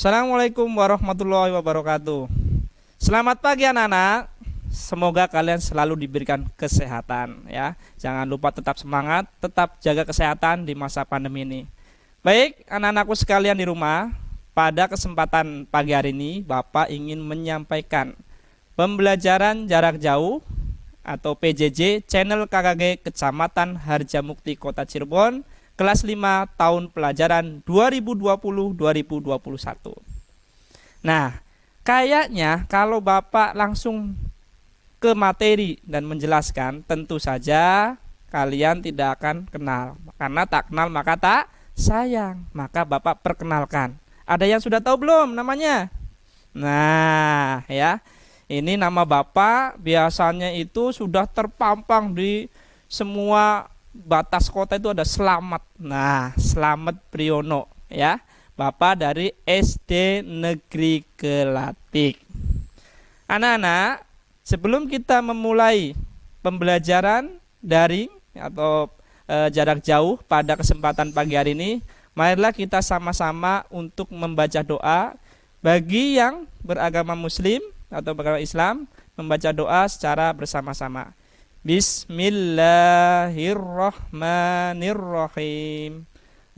Assalamualaikum warahmatullahi wabarakatuh. Selamat pagi anak-anak. Semoga kalian selalu diberikan kesehatan ya. Jangan lupa tetap semangat, tetap jaga kesehatan di masa pandemi ini. Baik, anak-anakku sekalian di rumah, pada kesempatan pagi hari ini Bapak ingin menyampaikan pembelajaran jarak jauh atau PJJ channel KKG Kecamatan Harjamukti Kota Cirebon kelas 5 tahun pelajaran 2020-2021. Nah, kayaknya kalau Bapak langsung ke materi dan menjelaskan, tentu saja kalian tidak akan kenal. Karena tak kenal maka tak sayang. Maka Bapak perkenalkan. Ada yang sudah tahu belum namanya? Nah, ya. Ini nama Bapak biasanya itu sudah terpampang di semua batas kota itu ada Slamet. Nah, Slamet Priyono ya. Bapak dari SD Negeri Gelatik. Anak-anak, sebelum kita memulai pembelajaran daring atau jarak jauh pada kesempatan pagi hari ini, marilah kita sama-sama untuk membaca doa. Bagi yang beragama Muslim atau beragama Islam, membaca doa secara bersama-sama. Bismillahirrahmanirrahim.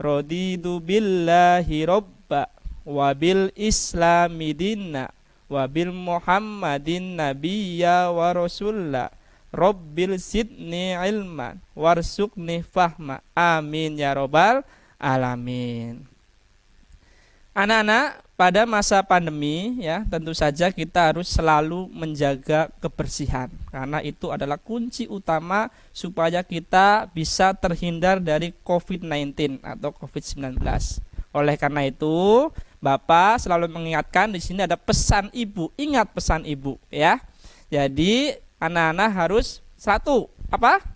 Raditu billahi robba wabil islami dinna wabil muhammadin nabiyya wa rasulla rabbil sidni ilman warsukni fahma amin ya robbal alamin. Anak-anak, pada masa pandemi ya tentu saja kita harus selalu menjaga kebersihan karena itu adalah kunci utama supaya kita bisa terhindar dari COVID-19 atau COVID-19. Oleh karena itu, Bapak selalu mengingatkan di sini ada pesan ibu. Ingat pesan ibu ya. Jadi anak-anak harus satu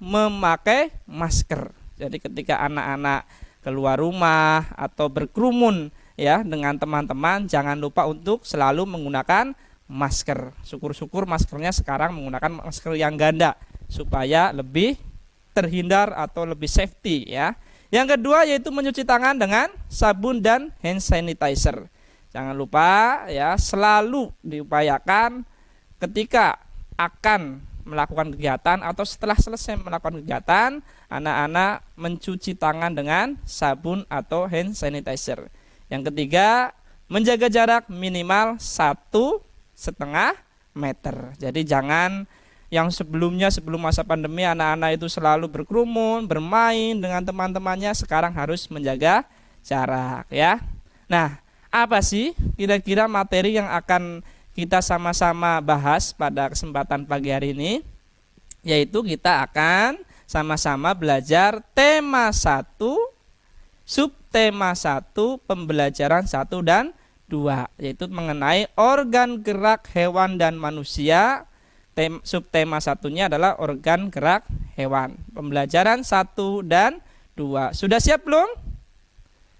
memakai masker. Jadi ketika anak-anak keluar rumah atau berkerumun ya dengan teman-teman, jangan lupa untuk selalu menggunakan masker. Syukur-syukur maskernya sekarang menggunakan masker yang ganda supaya lebih terhindar atau lebih safety ya. Yang kedua yaitu mencuci tangan dengan sabun dan hand sanitizer. Jangan lupa ya, selalu diupayakan ketika akan melakukan kegiatan atau setelah selesai melakukan kegiatan, anak-anak mencuci tangan dengan sabun atau hand sanitizer. Yang ketiga, menjaga jarak minimal 1,5 meter. Jadi jangan yang sebelum masa pandemi anak-anak itu selalu berkerumun, bermain dengan teman-temannya, sekarang harus menjaga jarak ya. Nah, apa sih kira-kira materi yang akan kita sama-sama bahas pada kesempatan pagi hari ini? Yaitu kita akan sama-sama belajar tema 1, subtema 1, pembelajaran 1 dan 2, yaitu mengenai organ gerak hewan dan manusia. Subtema 1-nya adalah organ gerak hewan. Pembelajaran 1 dan 2. Sudah siap belum?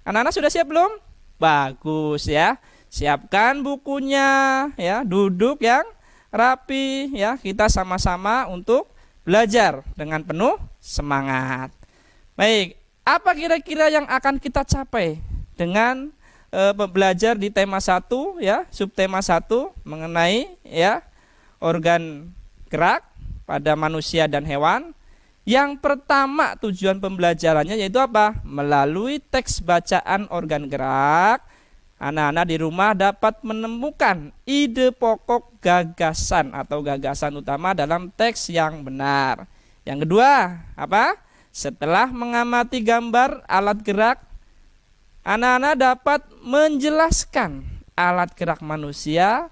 Anak-anak sudah siap belum? Bagus ya. Siapkan bukunya ya, duduk yang rapi ya. Kita sama-sama untuk belajar dengan penuh semangat. Baik. Apa kira-kira yang akan kita capai dengan belajar di tema 1 ya, subtema 1 mengenai ya organ gerak pada manusia dan hewan. Yang pertama tujuan pembelajarannya yaitu apa? Melalui teks bacaan organ gerak, anak-anak di rumah dapat menemukan ide pokok gagasan atau gagasan utama dalam teks yang benar. Yang kedua, apa? Setelah mengamati gambar alat gerak, anak-anak dapat menjelaskan alat gerak manusia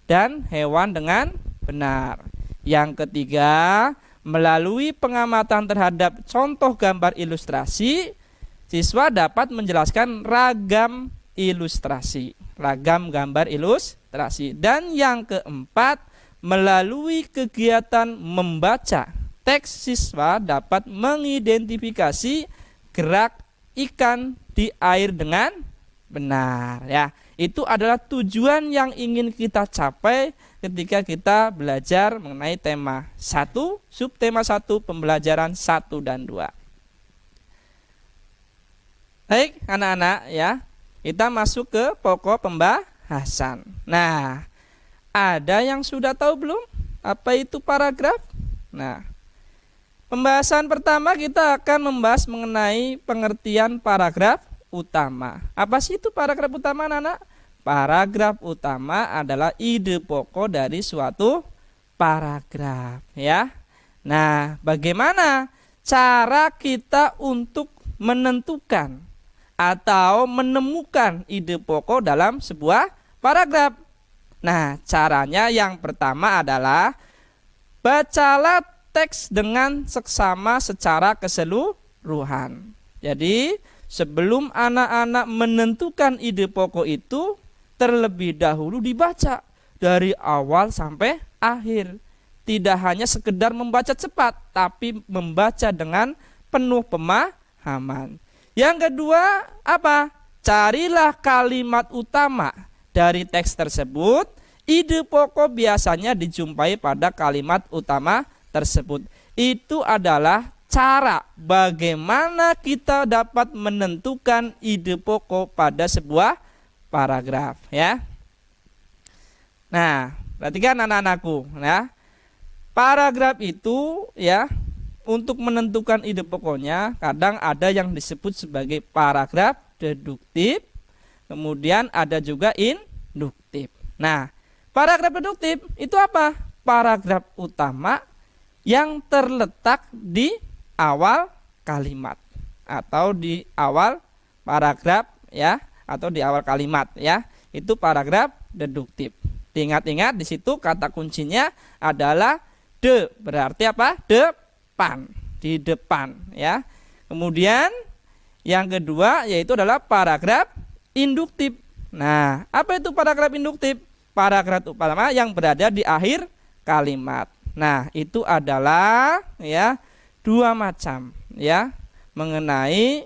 dan hewan dengan benar. Yang ketiga, melalui pengamatan terhadap contoh gambar ilustrasi, siswa dapat menjelaskan ragam gambar ilustrasi. Dan yang keempat, melalui kegiatan membaca teks, siswa dapat mengidentifikasi gerak ikan di air dengan benar ya. Itu adalah tujuan yang ingin kita capai ketika kita belajar mengenai tema 1, subtema 1, pembelajaran 1 dan 2. Baik anak-anak ya. kita masuk ke pokok pembahasan. Nah, ada yang sudah tahu belum apa itu paragraf? Nah, pembahasan pertama kita akan membahas mengenai pengertian paragraf utama. Apa sih itu paragraf utama, anak-anak? Paragraf utama adalah ide pokok dari suatu paragraf, ya. Nah, bagaimana cara kita untuk menentukan atau menemukan ide pokok dalam sebuah paragraf? Nah, caranya yang pertama adalah bacalah teks dengan seksama secara keseluruhan. Jadi, sebelum anak-anak menentukan ide pokok itu, terlebih dahulu dibaca dari awal sampai akhir. Tidak hanya sekedar membaca cepat, tapi membaca dengan penuh pemahaman. Yang kedua, apa? Carilah kalimat utama dari teks tersebut. Ide pokok biasanya dijumpai pada kalimat utama tersebut. Itu adalah cara bagaimana kita dapat menentukan ide pokok pada sebuah paragraf, ya. Nah, perhatikan anak-anakku, ya. Paragraf itu, ya, untuk menentukan ide pokoknya kadang ada yang disebut sebagai paragraf deduktif, kemudian ada juga induktif. Nah, paragraf deduktif itu apa? Paragraf utama yang terletak di awal kalimat atau di awal paragraf, ya, atau di awal kalimat, ya. Itu paragraf deduktif. Ingat-ingat di situ kata kuncinya adalah de, berarti apa? Depan, di depan, ya. Kemudian yang kedua yaitu adalah paragraf induktif. Nah, apa itu paragraf induktif? Paragraf utama yang berada di akhir kalimat. Nah, itu adalah, ya, dua macam, ya, mengenai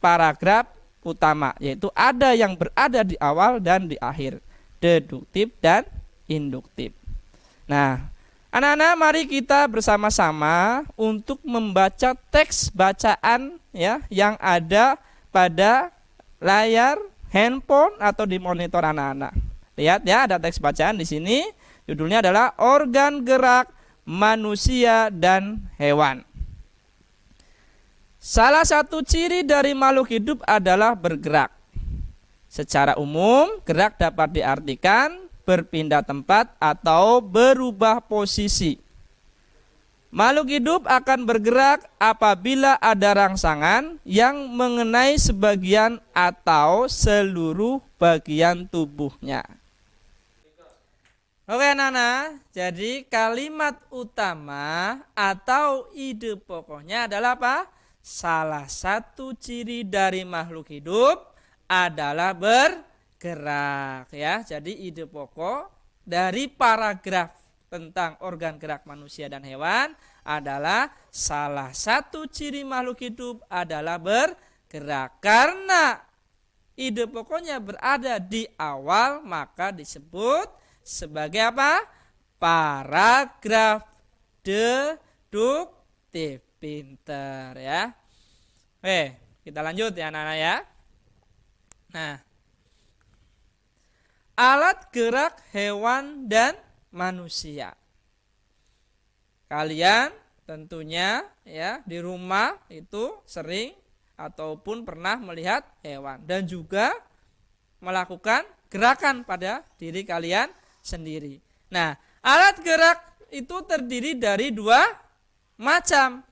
paragraf utama, yaitu ada yang berada di awal dan di akhir, deduktif dan induktif. Nah, anak-anak, mari kita bersama-sama untuk membaca teks bacaan, ya, yang ada pada layar handphone atau di monitor anak-anak. Lihat, ya, ada teks bacaan di sini. Judulnya adalah organ gerak manusia dan hewan. Salah satu ciri dari makhluk hidup adalah bergerak. Secara umum, gerak dapat diartikan berpindah tempat atau berubah posisi. Makhluk hidup akan bergerak apabila ada rangsangan yang mengenai sebagian atau seluruh bagian tubuhnya. Oke, anak-anak, jadi kalimat utama atau ide pokoknya adalah apa? Salah satu ciri dari makhluk hidup adalah bergerak, ya. Jadi ide pokok dari paragraf tentang organ gerak manusia dan hewan adalah salah satu ciri makhluk hidup adalah bergerak. Karena ide pokoknya berada di awal, maka disebut sebagai apa? Paragraf deduktif. Pinter, ya. Oke, kita lanjut ya anak-anak, ya. Nah, alat gerak hewan dan manusia. Kalian tentunya, ya, di rumah itu sering ataupun pernah melihat hewan dan juga melakukan gerakan pada diri kalian sendiri. Nah, alat gerak itu terdiri dari dua macam.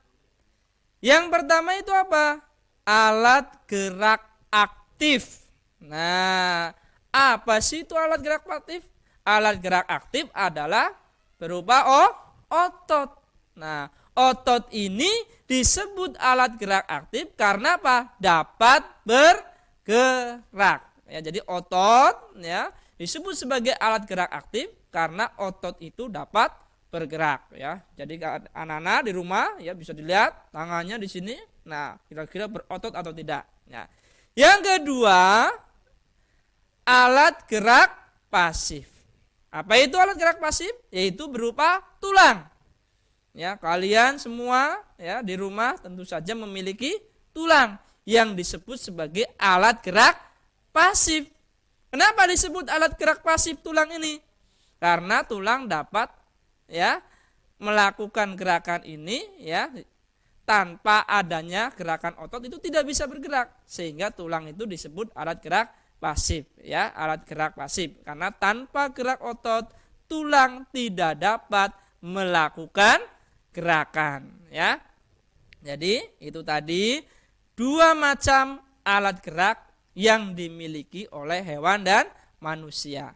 Yang pertama itu apa? Alat gerak aktif. Nah, apa sih itu alat gerak aktif? Alat gerak aktif adalah berupa otot. Nah, otot ini disebut alat gerak aktif karena apa? Dapat bergerak. Ya, jadi otot, ya, disebut sebagai alat gerak aktif karena otot itu dapat bergerak, ya. Jadi anak-anak di rumah, ya, bisa dilihat tangannya di sini. Nah, kira-kira berotot atau tidak. Ya. Yang kedua, alat gerak pasif. Apa itu alat gerak pasif? Yaitu berupa tulang. Ya, kalian semua, ya, di rumah tentu saja memiliki tulang yang disebut sebagai alat gerak pasif. Kenapa disebut alat gerak pasif tulang ini? Karena tulang dapat ya melakukan gerakan ini ya tanpa adanya gerakan otot itu tidak bisa bergerak, sehingga tulang itu disebut alat gerak pasif ya, alat gerak pasif karena tanpa gerak otot tulang tidak dapat melakukan gerakan ya. Jadi itu tadi dua macam alat gerak yang dimiliki oleh hewan dan manusia.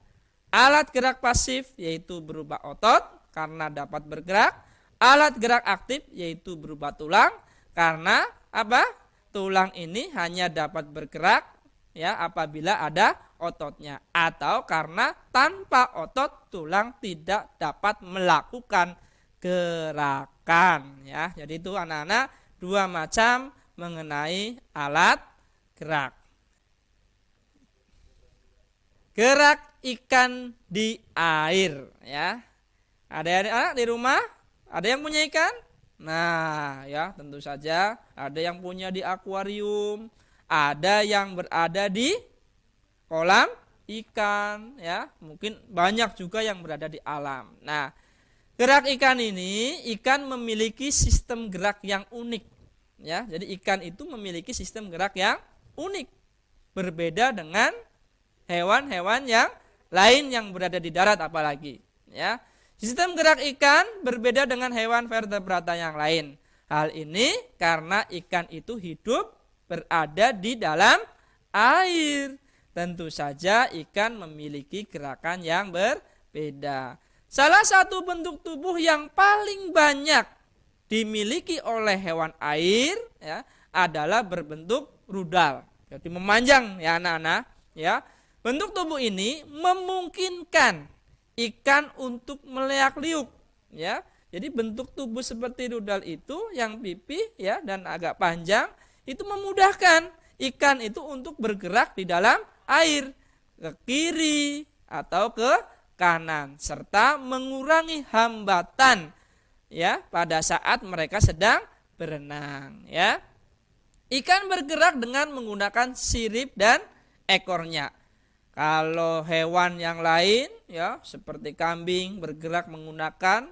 Alat gerak pasif yaitu berupa otot karena dapat bergerak. Alat gerak aktif yaitu berupa tulang karena apa? Tulang ini hanya dapat bergerak ya apabila ada ototnya, atau karena tanpa otot tulang tidak dapat melakukan gerakan ya. Jadi itu anak-anak dua macam mengenai alat gerak. Gerak ikan di air ya. Ada anak di rumah? Ada yang punya ikan? Nah, ya tentu saja ada yang punya di akuarium, ada yang berada di kolam ikan ya. Mungkin banyak juga yang berada di alam. Nah, gerak ikan ini, ikan memiliki sistem gerak yang unik ya. Jadi ikan itu memiliki sistem gerak yang unik. Berbeda dengan hewan-hewan yang lain yang berada di darat apalagi ya. Sistem gerak ikan berbeda dengan hewan vertebrata yang lain. Hal ini karena ikan itu hidup berada di dalam air. Tentu saja ikan memiliki gerakan yang berbeda. Salah satu bentuk tubuh yang paling banyak dimiliki oleh hewan air ya, adalah berbentuk rudal. Jadi memanjang ya anak-anak ya. Bentuk tubuh ini memungkinkan ikan untuk meleak-liuk ya. Jadi bentuk tubuh seperti rudal itu yang pipih ya dan agak panjang itu memudahkan ikan itu untuk bergerak di dalam air ke kiri atau ke kanan serta mengurangi hambatan ya pada saat mereka sedang berenang ya. Ikan bergerak dengan menggunakan sirip dan ekornya. Kalau hewan yang lain ya seperti kambing bergerak menggunakan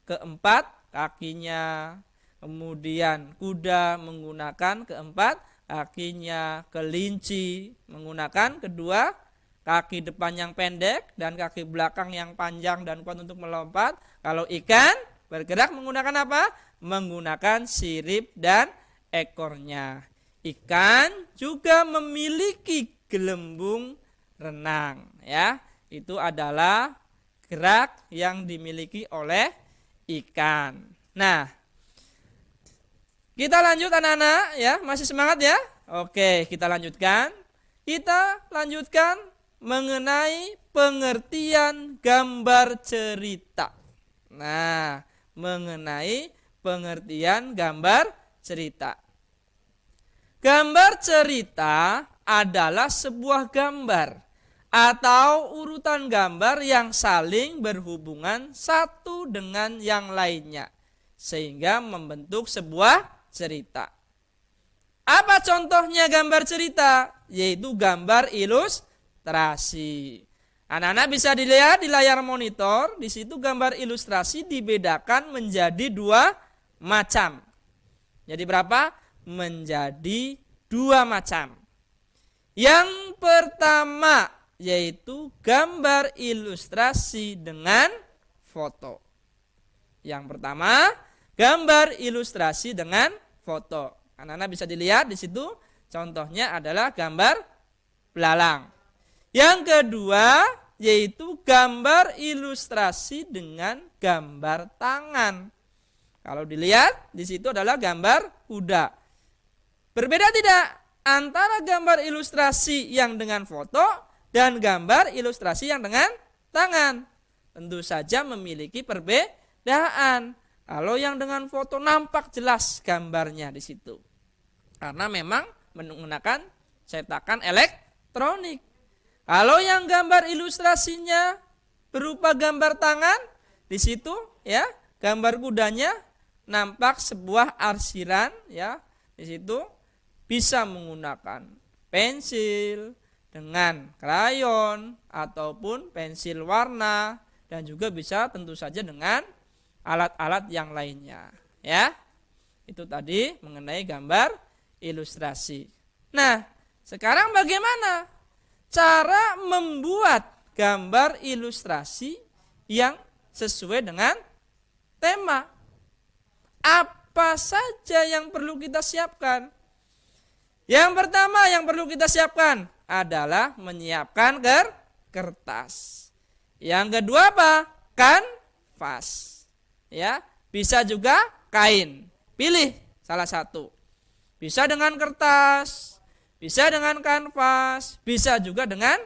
keempat kakinya, kemudian kuda menggunakan keempat kakinya, kelinci menggunakan kedua kaki depan yang pendek dan kaki belakang yang panjang dan kuat untuk melompat. Kalau ikan bergerak menggunakan apa? Menggunakan sirip dan ekornya. Ikan juga memiliki gelembung renang ya. Itu adalah gerak yang dimiliki oleh ikan. Nah, kita lanjut anak-anak ya, masih semangat ya? Oke, kita lanjutkan. Kita lanjutkan mengenai pengertian gambar cerita. Nah, mengenai pengertian gambar cerita. Gambar cerita adalah sebuah gambar atau urutan gambar yang saling berhubungan satu dengan yang lainnya sehingga membentuk sebuah cerita. Apa contohnya gambar cerita? Yaitu gambar ilustrasi. Anak-anak bisa dilihat di layar monitor, di situ gambar ilustrasi dibedakan menjadi dua macam. Jadi berapa? Menjadi dua macam. Yang pertama yaitu gambar ilustrasi dengan foto. Yang pertama, gambar ilustrasi dengan foto. Anak-anak bisa dilihat di situ contohnya adalah gambar belalang. Yang kedua yaitu gambar ilustrasi dengan gambar tangan. Kalau dilihat di situ adalah gambar kuda. Berbeda tidak antara gambar ilustrasi yang dengan foto dan gambar ilustrasi yang dengan tangan? Tentu saja memiliki perbedaan. Kalau yang dengan foto nampak jelas gambarnya di situ, karena memang menggunakan cetakan elektronik. Kalau yang gambar ilustrasinya berupa gambar tangan, di situ ya gambar kudanya nampak sebuah arsiran ya. Di situ bisa menggunakan pensil dengan krayon ataupun pensil warna, dan juga bisa tentu saja dengan alat-alat yang lainnya, ya. Itu tadi mengenai gambar ilustrasi. Nah, sekarang bagaimana cara membuat gambar ilustrasi yang sesuai dengan tema? Apa saja yang perlu kita siapkan? Yang pertama yang perlu kita siapkan adalah menyiapkan kertas. Yang kedua apa? Kanvas. Ya, bisa juga kain. Pilih salah satu. Bisa dengan kertas, bisa dengan kanvas, bisa juga dengan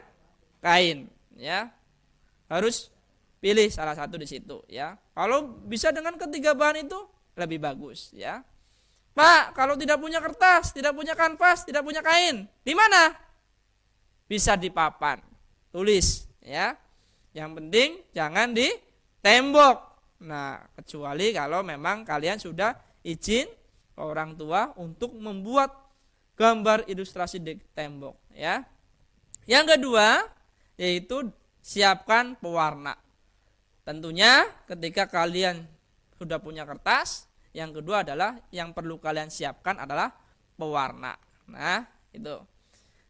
kain, ya. Harus pilih salah satu di situ, ya. Kalau bisa dengan ketiga bahan itu lebih bagus, ya. Pak, kalau tidak punya kertas, tidak punya kanvas, tidak punya kain, di mana? Bisa di papan, tulis, ya. Yang penting jangan di tembok. Nah, kecuali kalau memang kalian sudah izin orang tua untuk membuat gambar ilustrasi di tembok, ya. Yang kedua yaitu siapkan pewarna. Tentunya ketika kalian sudah punya kertas, yang kedua adalah yang perlu kalian siapkan adalah pewarna. Nah, itu.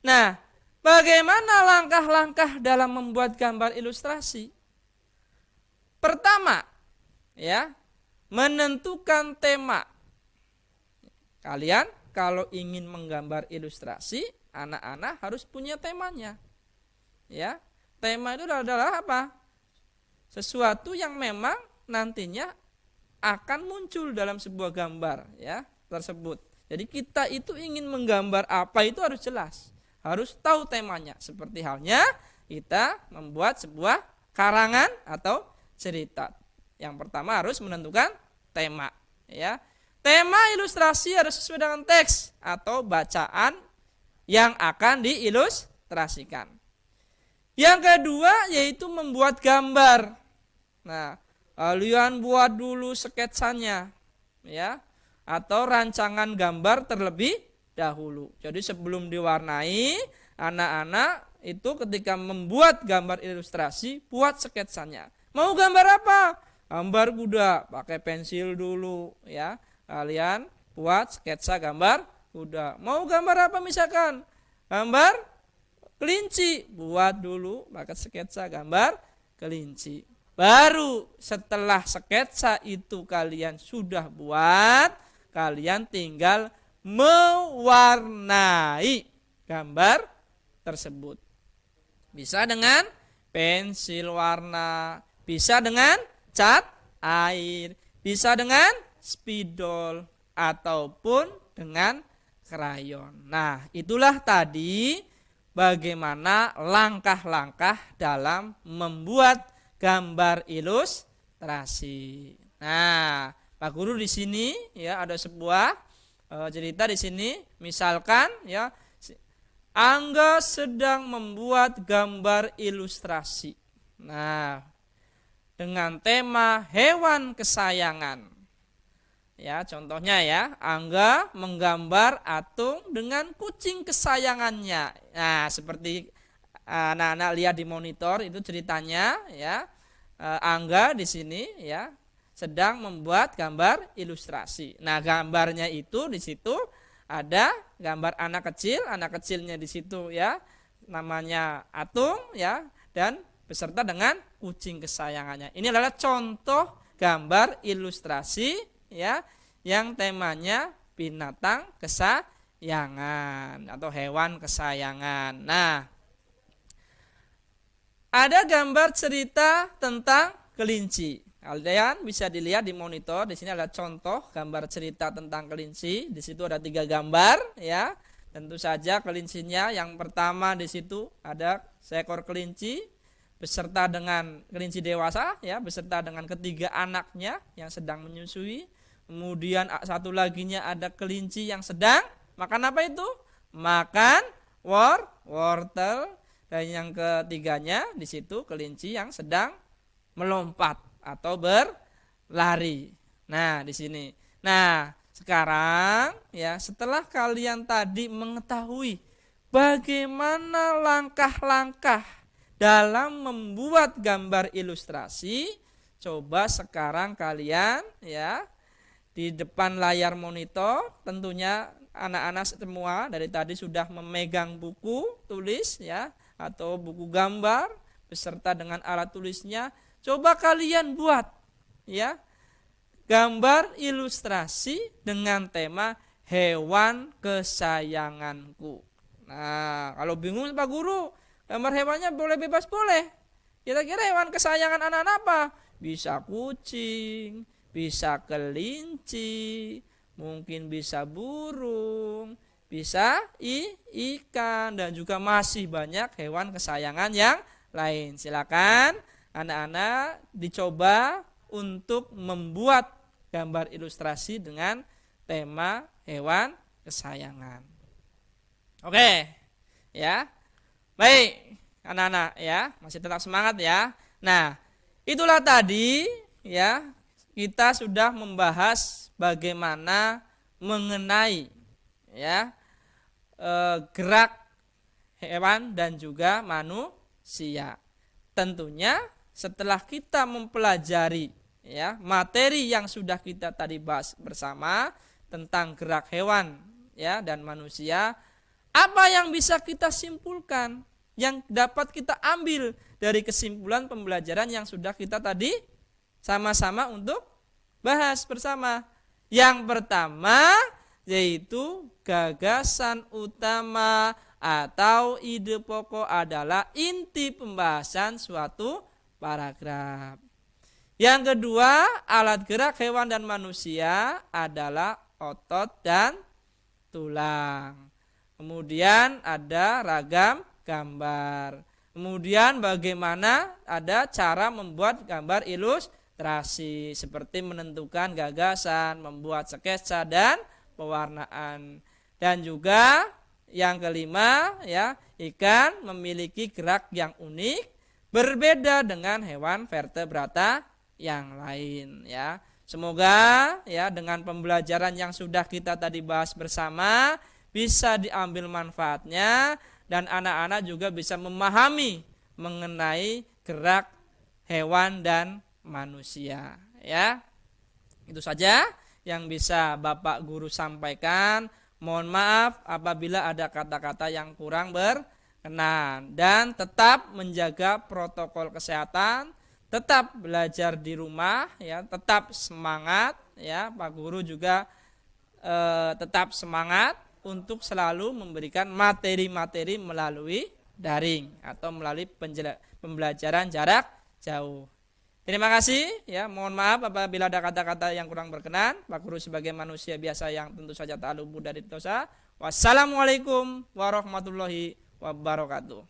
Nah, bagaimana langkah-langkah dalam membuat gambar ilustrasi? Pertama, ya, menentukan tema. Kalian kalau ingin menggambar ilustrasi, anak-anak harus punya temanya. Ya, tema itu adalah apa? Sesuatu yang memang nantinya akan muncul dalam sebuah gambar, ya, tersebut. Jadi kita itu ingin menggambar apa itu harus jelas, harus tahu temanya. Seperti halnya kita membuat sebuah karangan atau cerita. Yang pertama harus menentukan tema, ya. Tema ilustrasi harus sesuai dengan teks atau bacaan yang akan diilustrasikan. Yang kedua yaitu membuat gambar. Nah, kalian buat dulu sketsanya, ya, atau rancangan gambar terlebih dahulu. Jadi sebelum diwarnai, anak-anak itu ketika membuat gambar ilustrasi, buat sketsanya. Mau gambar apa? Gambar kuda, pakai pensil dulu, ya. Kalian buat sketsa gambar kuda. Mau gambar apa misalkan? Gambar kelinci, buat dulu pakai sketsa gambar kelinci. Baru setelah sketsa itu kalian sudah buat, kalian tinggal mewarnai gambar tersebut. Bisa dengan pensil warna, bisa dengan cat air, bisa dengan spidol ataupun dengan krayon. Nah, itulah tadi bagaimana langkah-langkah dalam membuat gambar ilustrasi. Nah, Pak Guru di sini ya ada sebuah cerita di sini. Misalkan ya Angga sedang membuat gambar ilustrasi. Nah, dengan tema hewan kesayangan. Ya, contohnya ya, Angga menggambar Atung dengan kucing kesayangannya. Nah, seperti anak-anak lihat di monitor itu ceritanya ya. Angga di sini ya sedang membuat gambar ilustrasi. Nah, gambarnya itu di situ ada gambar anak kecil, anak kecilnya di situ ya namanya Atung ya, dan beserta dengan kucing kesayangannya. Ini adalah contoh gambar ilustrasi ya yang temanya binatang kesayangan atau hewan kesayangan. Nah, ada gambar cerita tentang kelinci. Kalian bisa dilihat di monitor. Di sini ada contoh gambar cerita tentang kelinci. Di situ ada 3 gambar ya. Tentu saja kelincinya yang pertama di situ ada seekor kelinci beserta dengan kelinci dewasa ya, beserta dengan ketiga anaknya yang sedang menyusui. Kemudian satu laginya ada kelinci yang sedang makan apa itu? Makan wortel. Dan yang ketiganya di situ kelinci yang sedang melompat atau berlari. Nah, di sini. Nah, sekarang ya setelah kalian tadi mengetahui bagaimana langkah-langkah dalam membuat gambar ilustrasi. Coba sekarang kalian ya di depan layar monitor, tentunya anak-anak semua dari tadi sudah memegang buku tulis ya atau buku gambar beserta dengan alat tulisnya. Coba kalian buat ya gambar ilustrasi dengan tema hewan kesayanganku. Nah, kalau bingung Pak Guru, gambar hewannya boleh bebas boleh. Kira-kira hewan kesayangan anak-anak apa? Bisa kucing, bisa kelinci, mungkin bisa burung, bisa ikan, dan juga masih banyak hewan kesayangan yang lain. Silakan anak-anak dicoba untuk membuat gambar ilustrasi dengan tema hewan kesayangan. Oke, ya. Baik, anak-anak ya, masih tetap semangat ya. Nah, itulah tadi ya, kita sudah membahas bagaimana mengenai ya gerak hewan dan juga manusia. Tentunya setelah kita mempelajari ya materi yang sudah kita tadi bahas bersama tentang gerak hewan ya dan manusia, apa yang bisa kita simpulkan, yang dapat kita ambil dari kesimpulan pembelajaran yang sudah kita tadi sama-sama untuk bahas bersama. Yang pertama yaitu gagasan utama atau ide pokok adalah inti pembahasan suatu paragraf. Yang kedua, alat gerak hewan dan manusia adalah otot dan tulang. Kemudian ada ragam gambar. Kemudian bagaimana ada cara membuat gambar ilustrasi seperti menentukan gagasan, membuat sketsa dan pewarnaan. Dan juga yang kelima ya, ikan memiliki gerak yang unik berbeda dengan hewan vertebrata yang lain ya. Semoga ya dengan pembelajaran yang sudah kita tadi bahas bersama bisa diambil manfaatnya dan anak-anak juga bisa memahami mengenai gerak hewan dan manusia ya. Itu saja yang bisa Bapak Guru sampaikan. Mohon maaf apabila ada kata-kata yang kurang berkenan dan tetap menjaga protokol kesehatan, tetap belajar di rumah ya, tetap semangat ya. Pak Guru juga tetap semangat untuk selalu memberikan materi-materi melalui daring atau melalui pembelajaran jarak jauh. Terima kasih ya, mohon maaf apabila ada kata-kata yang kurang berkenan. Pak Guru sebagai manusia biasa yang tentu saja tak luput dari dosa. Wassalamualaikum warahmatullahi wabarakatuh.